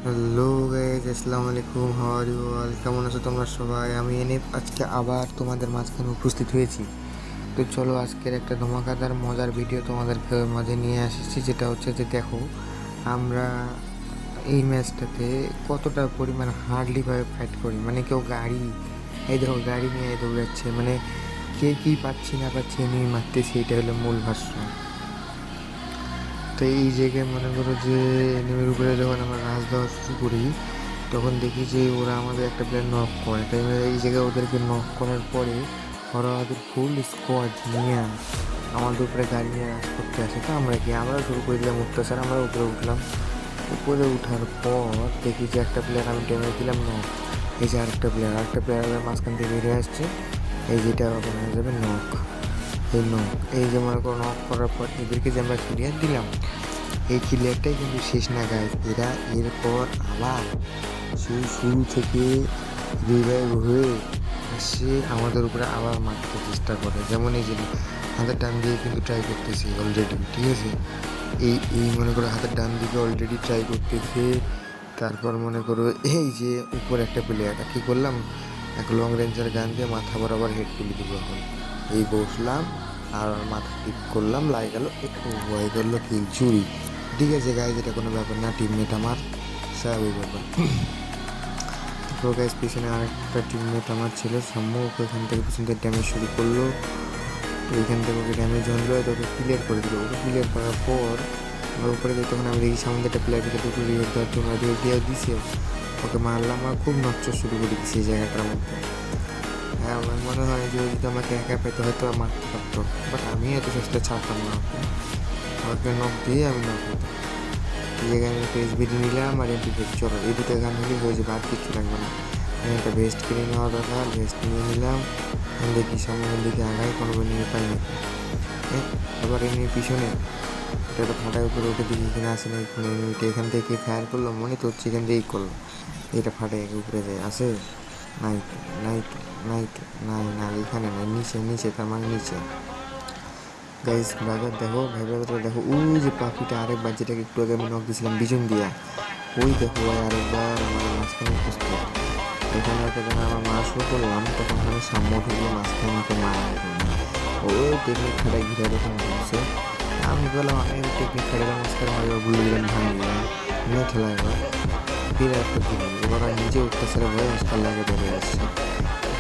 Hello guys, আসসালামু আলাইকুম। How are you all? কেমন আছো তোমরা সবাই? আমি এনে আজকে আবার তোমাদের মাঝখানে উপস্থিত হয়েছি। তো চলো আজকের একটা ধমাকাদার মজার ভিডিও তোমাদেরকে মাঝে নিয়ে আসছি, যেটা হচ্ছে যে দেখো আমরা এই ম্যাচটাতে কতটা পরিমাণ হার্ডলিভাবে ফাইট করি। মানে কেউ গাড়ি, এই দেখো গাড়ি নিয়ে দৌড়াচ্ছে, মানে কে কী পাচ্ছি না পাচ্ছি এনিমি মারতেছি, এটা হলো মূল ভাষ্য। তো এই জায়গায় মনে করো যে এনিমির উপরে যখন আমরা রাজ দেওয়া শুরু করি, তখন দেখি যে ওরা আমাদের একটা প্লেয়ার নক করে। তাই এই জায়গায় ওদেরকে নক করার পরে ওরা ওদের ফুল স্কোয়াড নিয়ে আমাদের উপরে গাড়ি নিয়ে রাজ করতে আসে। তো আমরা শুরু করে দিলাম অত্যাচার। আমরা উপরে উঠলাম। উপরে উঠার পর দেখি যে একটা প্লেয়ার আমি ড্যামেজ দিলাম নক। এই যে আরেকটা প্লেয়ার মাঝখান থেকে বেরিয়ে আসছে। এই যেটা হয়ে যাবে নক। এই নক, এই যে মনে করো নক করার পর এদেরকে যে আমরা ক্লিয়ার দিলাম, এই ক্লিয়ারটাই কিন্তু শেষ না গাইজ। এরা এরপর আবার সেই শুরু থেকে রিভাইভ হয়ে আসে আমাদের উপরে আবার মারতে চেষ্টা করে। যেমন এই যে হাতের ডান দিয়ে কিন্তু ট্রাই করতেছে অলরেডি, ঠিক আছে। এই এই মনে করো হাতের ডান দিকে অলরেডি ট্রাই করতেছে। তারপর মনে করো এই যে উপর একটা প্লেয়ার কী করলাম, এক লং রেঞ্জের গান দিয়ে মাথা বরাবর হেড তুলে দিব। এখন এই বসলাম আর মাথা টিপ করলাম, লাগে গেল একটু হয়ে গেল কিল চুরি। ঠিক আছে গাইজ, এটা কোনো ব্যাপার না, টিমমেট আমার স্বাভাবিক ব্যাপার। তো গাইজ পিছনে আরেকটা টিমমেট আমার ছিল সাম্য, ওকে এখান থেকে পিছন থেকে ড্যামেজ শুরু করলো। তো এখান থেকে ওকে ড্যামেজ হলো, ওকে ক্লিয়ার করে দিল। ওকে ক্লিয়ার করার পর আমরা উপরে যাই, তখন আমি দেখি সামনে একটা প্লেয়ারকে দুটো রিভাইভ দেওয়ার জন্য দিয়ে দিছে। ওকে মারলাম আর খুব নচ্চর শুরু করে দিচ্ছি এই জায়গাটার মধ্যে। হ্যাঁ, আমার মনে হয় যে যদি আমাকে একা পেতে হয়তো মারতে পারতো, বাট আমি এত চেষ্টা ছাড়তাম না। ওকে নক দিয়ে আমি নক হতাম। এই জায়গায় আমি একটা এসবিডি নিলাম আর এমপি চলো, এই দুটো গান হলে হয়ে যাবে, আর কিছু লাগবে না। আমি একটা ভেস্ট কিনে নেওয়া দরকার, ভেস্ট নিয়ে নিলাম। আমি দেখি সামনের দিকে আগায় কোনো নিয়ে পাই না। আবার এমনি পিছনে একটা ফাটার উপরে উঠে দিকে কিনে আসে না, এখান থেকে ফায়ার করলো, মনে তো হচ্ছে এখান থেকেই করলো। এটা ফাটে উপরে যায়, আসে নাই নাই নাই নাই না, এখানে নাই, নিচে তার মানে নিচে। গাইস ব্রাদার দেখো, ভাই ব্রাদার দেখো, ওই যে পাখিটা আরেকবার যেটাকে একটু আগে আমি নক দিয়েছিলাম বিজন দিয়া, ওই দেখো ভাই আরেকবার আমার মাঝখানে উপস্থিত। এখানে একটা যখন আমার মারা শুরু করলাম, তখন আমি সাম্য ঢুকলো মাঝখানে, আমাকে মারা ওই টেকনিক খাটায় ঘিরে যখন বলছে, আমি বললাম আমি টেকনিক খাটালাম মাঝখানে মারি, ভুলে গেলাম ভাঙি গেলাম নিয়ে খেলা। এবার ফিরে একটা দিন এবার আমি নিজে অত্যাচারে ভয়ে মাঝখান লাগে বেরিয়ে আসছে।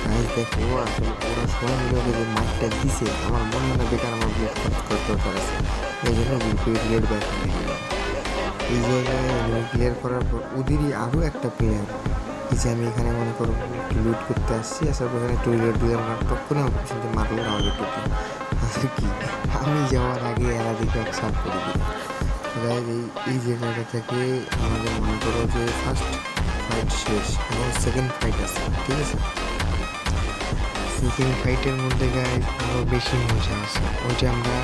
গাইজ দেখো আসলে ওরা সবাই মিলে যে মাইকটা দিছে, আমার মনে হয় না বেকার আমার ব্লেড খরচ করার দরকার আছে। এই জন্য ব্লেড ব্যাক নিয়ে গেলাম। এই জায়গায় ক্লিয়ার করার পর ওদেরই আরও একটা প্লেয়ার, এই যে আমি এখানে মনে করো একটু লুট করতে আসছি, আসার পর এখানে একটু রিলোড দিলাম, তখনই আমাকে পিছনে মারলো আমাকে টুকি। আসলে কি আমি যাওয়ার আগে এরা দিকে সাফ করে দিই। গাইজ এই জায়গাটা থেকে আমাদের মনে করো যে ফার্স্ট ফাইট শেষ, এবং সেকেন্ড ফাইট আছে, ঠিক আছে। সেকেন্ড ফাইটের মধ্যে গাইজ আরও বেশি মজা আছে। ওইটা আমরা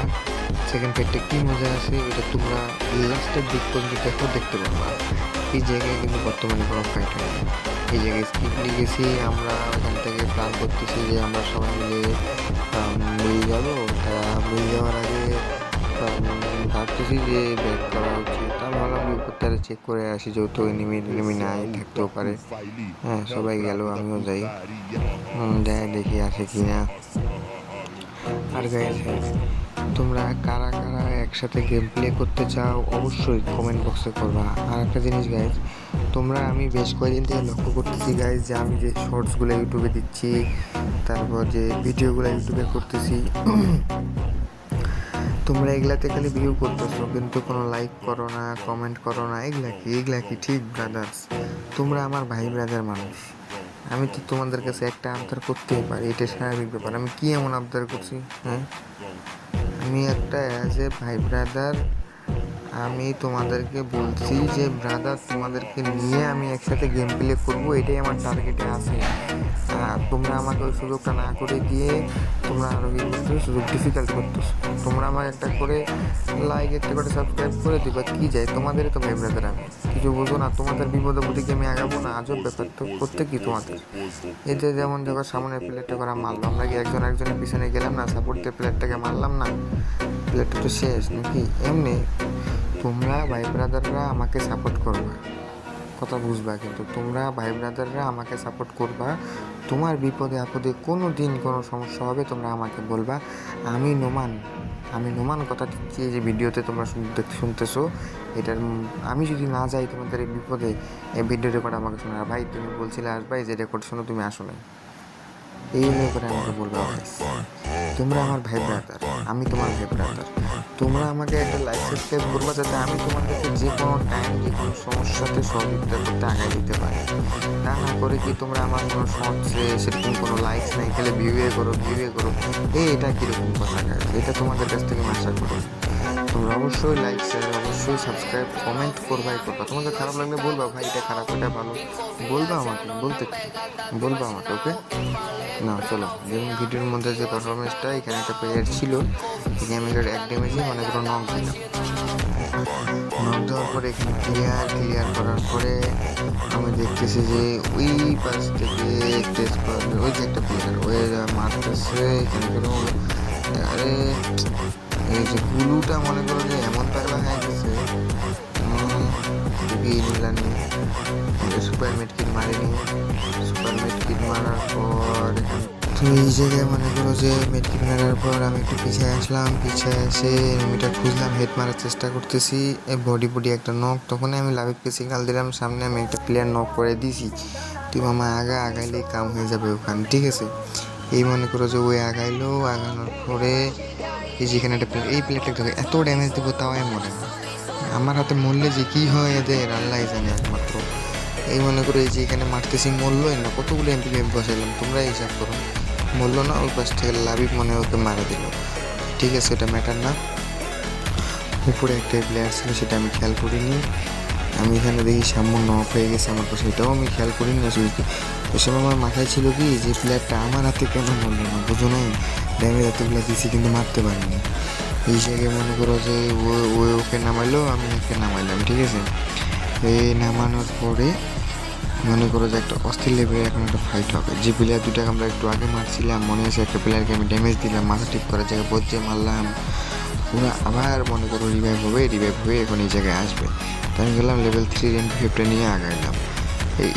সেকেন্ড ফাইটটা কী মজা আছে ওইটা তোমরা লাস্টের দিক পর্যন্ত দেখতে পারবা। এই জায়গায় কিন্তু বর্তমানে কোনো ফাইট হয় না। এই জায়গায় স্কিপ নিয়ে গেছি আমরা, ওখান থেকে প্ল্যান করতেছি যে আমরা সবাই মিলে মিলে যাবো। তা মিলে যাওয়ার আগে ভাবতেছি যে ব্যাক করা উচিত। আমি ভাবলাম বিপদটা চেক করে আসি, যেহেতু এনিমি নাই থাকতেও পারে। হ্যাঁ, সবাই গেল, আমিও যাই, দেখি আসে কি না। আর গাইজ তোমরা কারা কারা একসাথে গেম প্লে করতে চাও অবশ্যই কমেন্ট বক্সে করবা। আর একটা জিনিস গাইজ, তোমরা আমি বেশ কয়েকদিন থেকে লক্ষ্য করতেছি গাইজ যে আমি যে শর্টসগুলো ইউটিউবে দিচ্ছি, তারপর যে ভিডিওগুলো ইউটিউবে করতেছি, তোমরা এগুলাতে খালি ভিউ করতেছো, কিন্তু কোনো লাইক করো না, কমেন্ট করো না। এগুলা কি ঠিক ব্রাদার্স? তোমরা আমার ভাই ব্রাদার মানুষ, আমি তো তোমাদের কাছে একটা আবদার করতেই পারি, এটা স্বাভাবিক ব্যাপার। আমি কি এমন আবদার করছি? হ্যাঁ, আমি একটা অ্যাজ এ ভাই ব্রাদার আমি তোমাদেরকে বলছি যে ব্রাদার তোমাদেরকে নিয়ে আমি একসাথে গেম প্লে করবো, এটাই আমার টার্গেটে আছে। তোমরা আমাকে ওই সুযোগটা না করে দিয়ে তোমরা আরও কি করতেছো, সুযোগ ডিফিকাল্ট করতেছো। তোমরা আমার একটা করে লাইক, একটা করে সাবস্ক্রাইব করে দিবা, কী যায়, তোমাদেরই তো ভাই ব্রাদার। আমি কিছু বলবো না, তোমাদের বিপদে বুদ্ধি কি আমি আগাবো না? আজব ব্যাপার তো, করতে কি তোমাদের? এই যে যেমন যখন সামনের প্লেয়ারটা করা মারলাম, আমরা কি একজনের পিছনে গেলাম না, সাপোর্ট দিয়ে প্লেয়ারটাকে মারলাম না? প্লেয়ারটা তো শেষ নাকি? এমনি তোমরা ভাই ব্রাদাররা আমাকে সাপোর্ট করবে, কথা বুঝবা, কিন্তু তোমরা ভাই ব্রাদাররা আমাকে সাপোর্ট করবা। তোমার বিপদে আপদে কোনো দিন কোনো সমস্যা হবে তোমরা আমাকে বলবা। আমি নোমান কথা দিচ্ছি, যে ভিডিওতে তোমরা শুনতেছো এটার আমি যদি না যাই তোমাদের এই বিপদে, এই ভিডিও রেকর্ড আমাকে শোনা, ভাই তুমি বলছিলে আসবা, এই যে রেকর্ড শোনো তুমি আসো না, এই নিয়ে করে আমাকে বলবা। তোমরা আমার ভাই ব্রাদার, আমি তোমার ভাই ব্রাদার, তোমরা আমাকে একটা লাইক সাবস্ক্রাইব করবা, যাতে আমি তোমাদেরকে যে কোনো টাইম যে কোনো সমস্যাতে সহযোগিতা করতে আগায় দিতে পারি। তা না করে কি তোমরা আমার কোনো সেরকম কোনো লাইকস নাই, খেলে ভিউয়ে করো এটা কীরকম কথা গাইজ, এটা তোমাদের কাছ থেকে আমি আশা করি। তোমরা অবশ্যই লাইক শেয়ার, অবশ্যই সাবস্ক্রাইব, কমেন্ট করবাই করবা। তোমাদের খারাপ লাগলে বলবা, ভাই এটা খারাপ এটা ভালো, বলবা আমাকে, বলবা আমাকে, ওকে না। চলো যেমন ভিডিওর মধ্যে যে পারফরমেন্সটা, এখানে একটা প্লেয়ার ছিল, এখানে আমি এক ড্যামেজে অনেক বড় নক দিলাম। নক দেওয়ার পরে এখানে ক্লিয়ার করার পরে আমি দেখতেছি যে ওই পাশ থেকে ওই যে একটা প্লেয়ার ওই মারতেছে এখানে কোনো, আরে এই যে গুলুটা মনে করো যে এমন পাগলা হয়ে গেছে, সুপার মেডকিট মারিনি। সুপার মেডকিট মারার পর তো এই জায়গায় মনে করো যে মেডকিট মারার পর আমি একটু পিছিয়ে আসলাম, পিছিয়ে এসে এনিমিটা খুঁজলাম, হেড মারার চেষ্টা করতেছি, বডি একটা নক। তখনই আমি লাভিককে সিগনাল দিলাম, সামনে আমি একটা প্লেয়ার নক করে দিছি, তুই মামা আগাইলেই কাম হয়ে যাবে ওখানে, ঠিক আছে। এই মনে করো যে ওই আগানোর পরে এই যেখানে একটা এই প্লেয়ারটা এত ড্যামেজ দেবো তাও আমি মরে না, আমার হাতে মরলে যে কী হয় এদের আল্লাহ জানে একমাত্র। এই মনে করো এই যে এখানে মারতেছি, মরলোই না, কতগুলো এমপি বসাইলাম, তোমরা হিসাব করো, মরলো না, ওই পাশ থেকে লাভিক মনে ওকে মারা দিল, ঠিক আছে, এটা ম্যাটার না। উপরে একটা প্লেয়ার ছিল সেটা আমি খেয়াল করিনি, আমি এখানে দেখি সামনে নক হয়ে গেছে আমার পাশে, এটাও আমি খেয়াল করিনি আসলে। ওই সময় আমার মাথায় ছিল কি যে প্লেয়ারটা আমার হাতে কেন মরলো না, বুঝো নাই, ড্যামেজ এতগুলো দিয়েছি কিন্তু মারতে পারিনি। এই জায়গায় মনে করো যে ওকে নামাইলো, আমি ওকে নামাইলাম, ঠিক আছে। এই নামানোর পরে মনে করো যে একটা অস্থির লেভেলের এখন একটা ফাইট হবে। যে প্লেয়ার দুটাকে আমরা একটু আগে মারছিলাম, মনে আছে একটা প্লেয়ারকে আমি ড্যামেজ দিলাম, মাথা ঠিক করার জায়গায় বজ্জে মারলাম, ওরা আবার মনে করো রিভাইভ হয়ে এখন এই জায়গায় আসবে। তো আমি গেলাম লেভেল 3 রেন্ট নিয়ে আগাইলাম,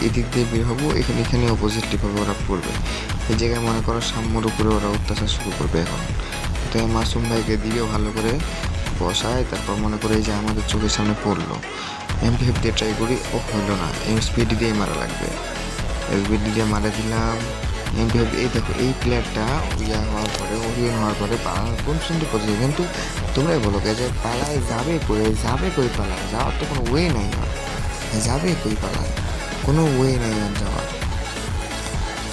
এদিক দিয়ে বের হবো, এখানে অপোজিটলিভাবে ওরা পড়বে। এই জায়গায় মনে করো সাম্যর উপরে ওরা অত্যাচার শুরু করবে এখন। তো মাসুম ভাইকে দিয়ে ভালো করে বসায়, তারপর মনে করে এই যে আমাদের চোখের সামনে পড়লো, MP5 দিয়ে ট্রাই করি, ও হলো না, স্পিড দিয়ে মারা লাগবে, স্পিড দিয়ে মারা দিলাম। MP5 এই দেখো এই প্লেয়ারটা ওরিয়ন হওয়ার পরে পালানোর কোন সুন্দর করছে, কিন্তু তোমরাই বলো যে পালায় যাবে কই পালায় যাওয়ার তো কোনো ওয়ে নাই, যাবে কই পালায়, কোনো ওয়ে নেই আর যাওয়ার।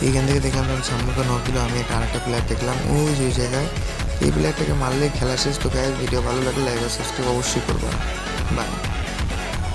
এইখান থেকে দেখলাম যখন সামনে নক দিল, আমি আরেকটা প্লেয়ার দেখলাম ওই যে জায়গায়, এই প্লেয়ারটাকে মারলে খেলা শেষ। তো গাইস ভিডিও ভালো লাগলে লাইক আর সাবস্ক্রাইব অবশ্যই করবা, বাই।